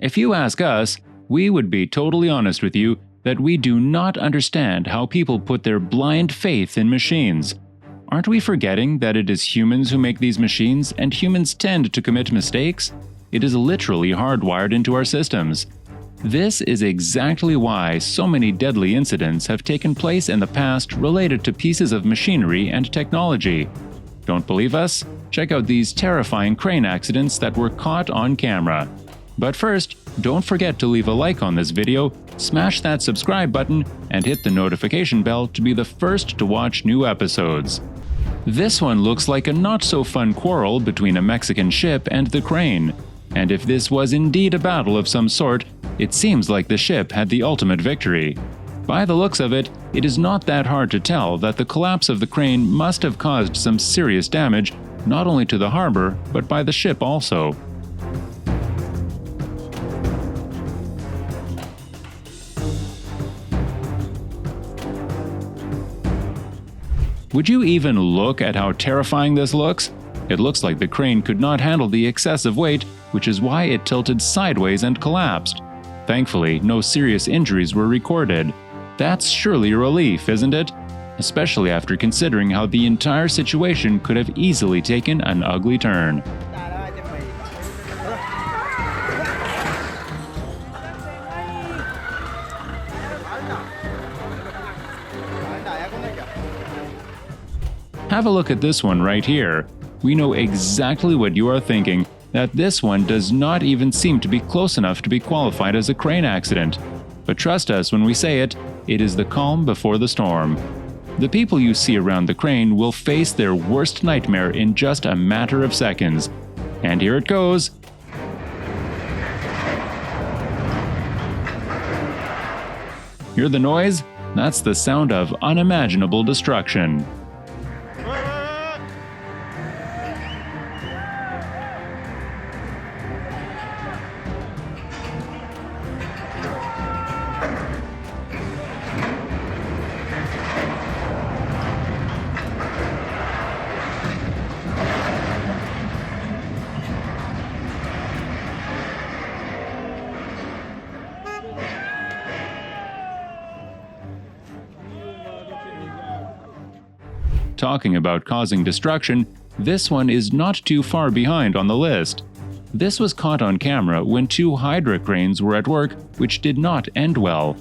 If you ask us, we would be totally honest with you that we do not understand how people put their blind faith in machines. Aren't we forgetting that it is humans who make these machines, and humans tend to commit mistakes? It is literally hardwired into our systems. This is exactly why so many deadly incidents have taken place in the past related to pieces of machinery and technology. Don't believe us? Check out these terrifying crane accidents that were caught on camera. But first, don't forget to leave a like on this video, smash that subscribe button, and hit the notification bell to be the first to watch new episodes. This one looks like a not-so-fun quarrel between a Mexican ship and the crane. And if this was indeed a battle of some sort, it seems like the ship had the ultimate victory. By the looks of it, it is not that hard to tell that the collapse of the crane must have caused some serious damage, not only to the harbor, but by the ship also. Would you even look at how terrifying this looks? It looks like the crane could not handle the excessive weight, which is why it tilted sideways and collapsed. Thankfully, no serious injuries were recorded. That's surely a relief, isn't it? Especially after considering how the entire situation could have easily taken an ugly turn. Have a look at this one right here. We know exactly what you are thinking, that this one does not even seem to be close enough to be qualified as a crane accident. But trust us when we say it, it is the calm before the storm. The people you see around the crane will face their worst nightmare in just a matter of seconds. And here it goes. Hear the noise? That's the sound of unimaginable destruction. Talking about causing destruction, this one is not too far behind on the list. This was caught on camera when two Hydra cranes were at work, which did not end well.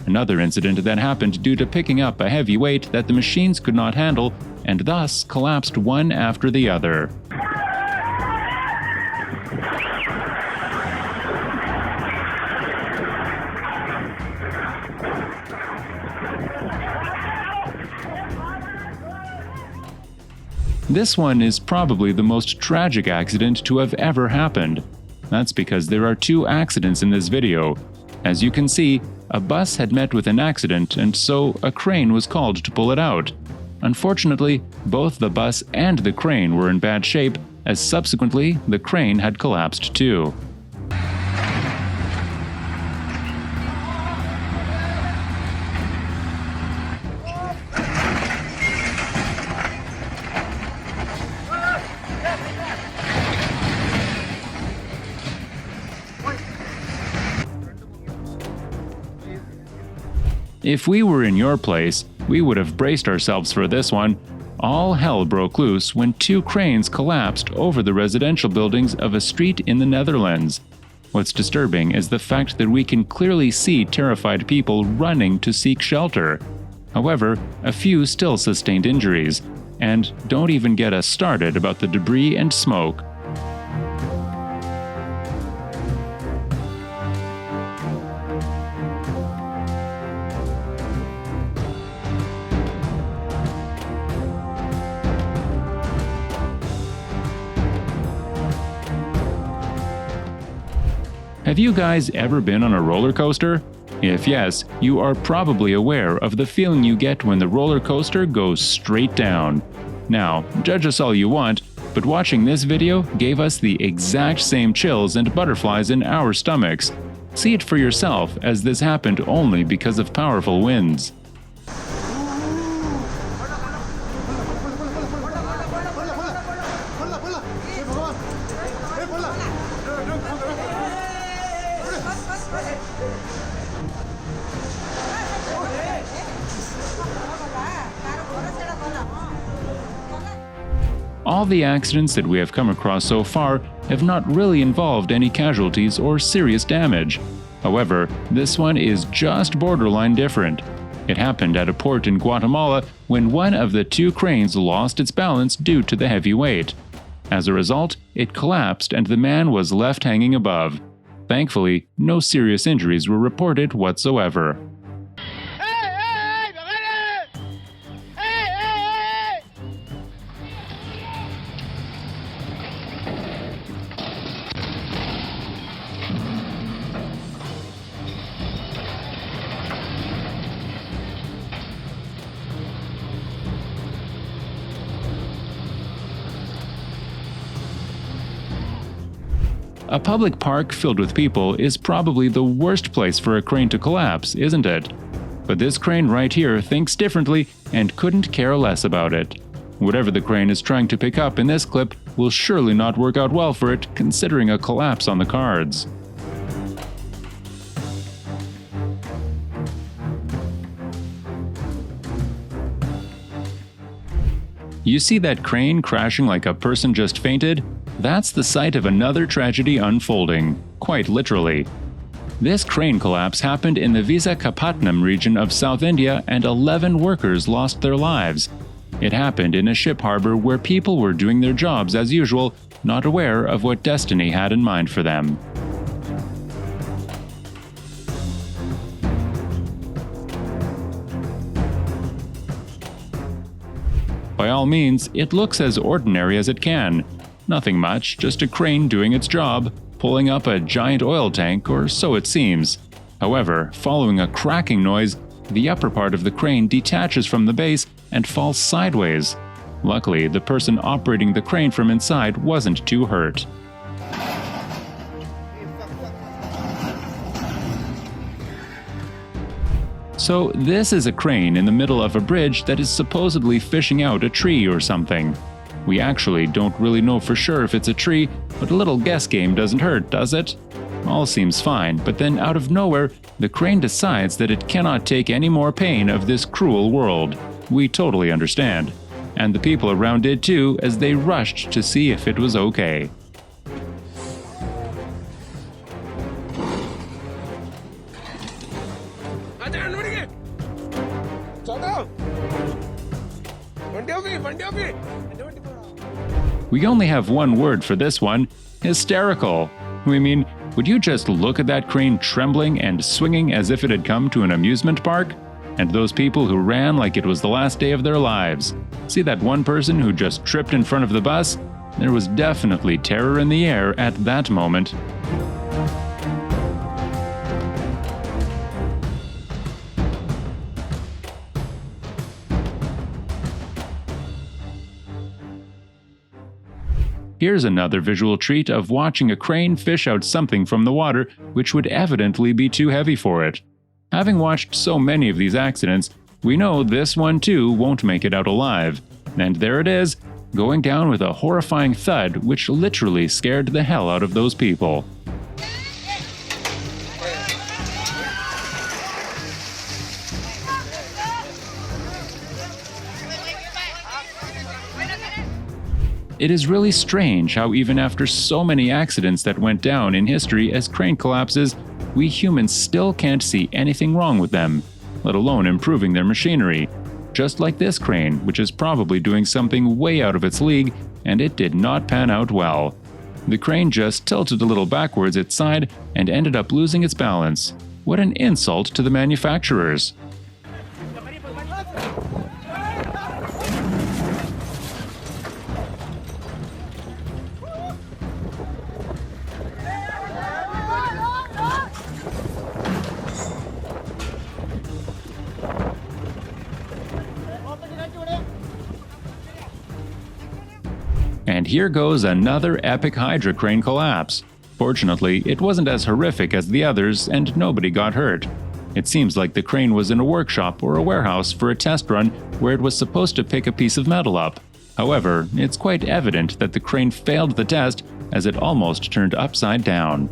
Another incident that happened due to picking up a heavy weight that the machines could not handle, and thus collapsed one after the other. This one is probably the most tragic accident to have ever happened. That's because there are two accidents in this video. As you can see, a bus had met with an accident, and so a crane was called to pull it out. Unfortunately, both the bus and the crane were in bad shape, as subsequently the crane had collapsed too. If we were in your place, we would have braced ourselves for this one. All hell broke loose when two cranes collapsed over the residential buildings of a street in the Netherlands. What's disturbing is the fact that we can clearly see terrified people running to seek shelter. However, a few still sustained injuries. And don't even get us started about the debris and smoke. Have you guys ever been on a roller coaster? If yes, you are probably aware of the feeling you get when the roller coaster goes straight down. Now, judge us all you want, but watching this video gave us the exact same chills and butterflies in our stomachs. See it for yourself, as this happened only because of powerful winds. All the accidents that we have come across so far have not really involved any casualties or serious damage. However, this one is just borderline different. It happened at a port in Guatemala when one of the two cranes lost its balance due to the heavy weight. As a result, it collapsed and the man was left hanging above. Thankfully, no serious injuries were reported whatsoever. A public park filled with people is probably the worst place for a crane to collapse, isn't it? But this crane right here thinks differently and couldn't care less about it. Whatever the crane is trying to pick up in this clip will surely not work out well for it, considering a collapse on the cards. You see that crane crashing like a person just fainted? That's the site of another tragedy unfolding, quite literally. This crane collapse happened in the Visakhapatnam region of South India and 11 workers lost their lives. It happened in a ship harbor where people were doing their jobs as usual, not aware of what destiny had in mind for them. By all means, it looks as ordinary as it can. Nothing much, just a crane doing its job, pulling up a giant oil tank, or so it seems. However, following a cracking noise, the upper part of the crane detaches from the base and falls sideways. Luckily, the person operating the crane from inside wasn't too hurt. So this is a crane in the middle of a bridge that is supposedly fishing out a tree or something. We actually don't really know for sure if it's a tree, but a little guess game doesn't hurt, does it? All seems fine, but then out of nowhere, the crane decides that it cannot take any more pain of this cruel world. We totally understand. And the people around did too, as they rushed to see if it was okay. We only have one word for this one: hysterical. We mean, would you just look at that crane trembling and swinging as if it had come to an amusement park? And those people who ran like it was the last day of their lives. See that one person who just tripped in front of the bus? There was definitely terror in the air at that moment. Here's another visual treat of watching a crane fish out something from the water which would evidently be too heavy for it. Having watched so many of these accidents, we know this one too won't make it out alive. And there it is, going down with a horrifying thud which literally scared the hell out of those people. It is really strange how even after so many accidents that went down in history as crane collapses, we humans still can't see anything wrong with them, let alone improving their machinery. Just like this crane, which is probably doing something way out of its league, and it did not pan out well. The crane just tilted a little backwards its side and ended up losing its balance. What an insult to the manufacturers! And here goes another epic Hydra crane collapse. Fortunately, it wasn't as horrific as the others and nobody got hurt. It seems like the crane was in a workshop or a warehouse for a test run where it was supposed to pick a piece of metal up. However, it's quite evident that the crane failed the test as it almost turned upside down.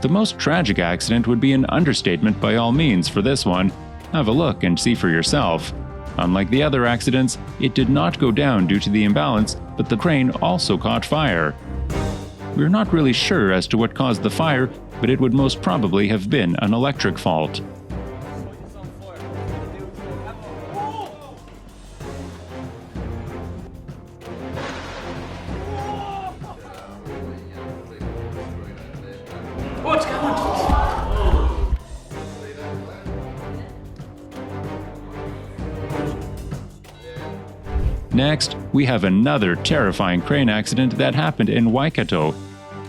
the most tragic accident would be an understatement by all means for this one. Have a look and see for yourself. Unlike the other accidents, it did not go down due to the imbalance, but the crane also caught fire. We're not really sure as to what caused the fire, but it would most probably have been an electric fault. Next, we have another terrifying crane accident that happened in Waikato.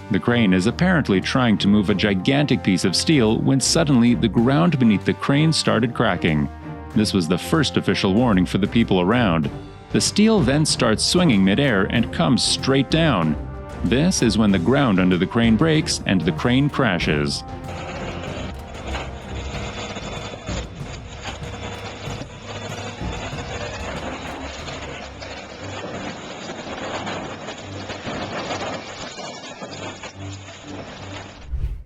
The crane is apparently trying to move a gigantic piece of steel when suddenly the ground beneath the crane started cracking. This was the first official warning for the people around. The steel then starts swinging midair and comes straight down. This is when the ground under the crane breaks and the crane crashes.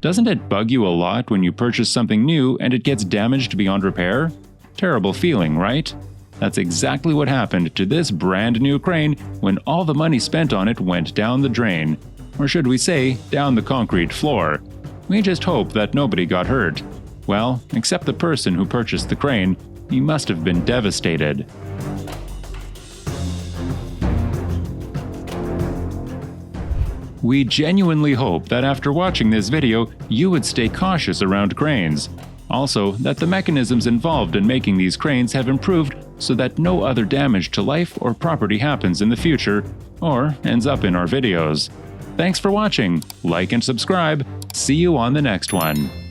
Doesn't it bug you a lot when you purchase something new and it gets damaged beyond repair? Terrible feeling, right? That's exactly what happened to this brand new crane when all the money spent on it went down the drain. Or should we say, down the concrete floor. We just hope that nobody got hurt. Well, except the person who purchased the crane. He must have been devastated. We genuinely hope that after watching this video, you would stay cautious around cranes. Also, that the mechanisms involved in making these cranes have improved so that no other damage to life or property happens in the future or ends up in our videos. Thanks for watching. Like and subscribe. See you on the next one.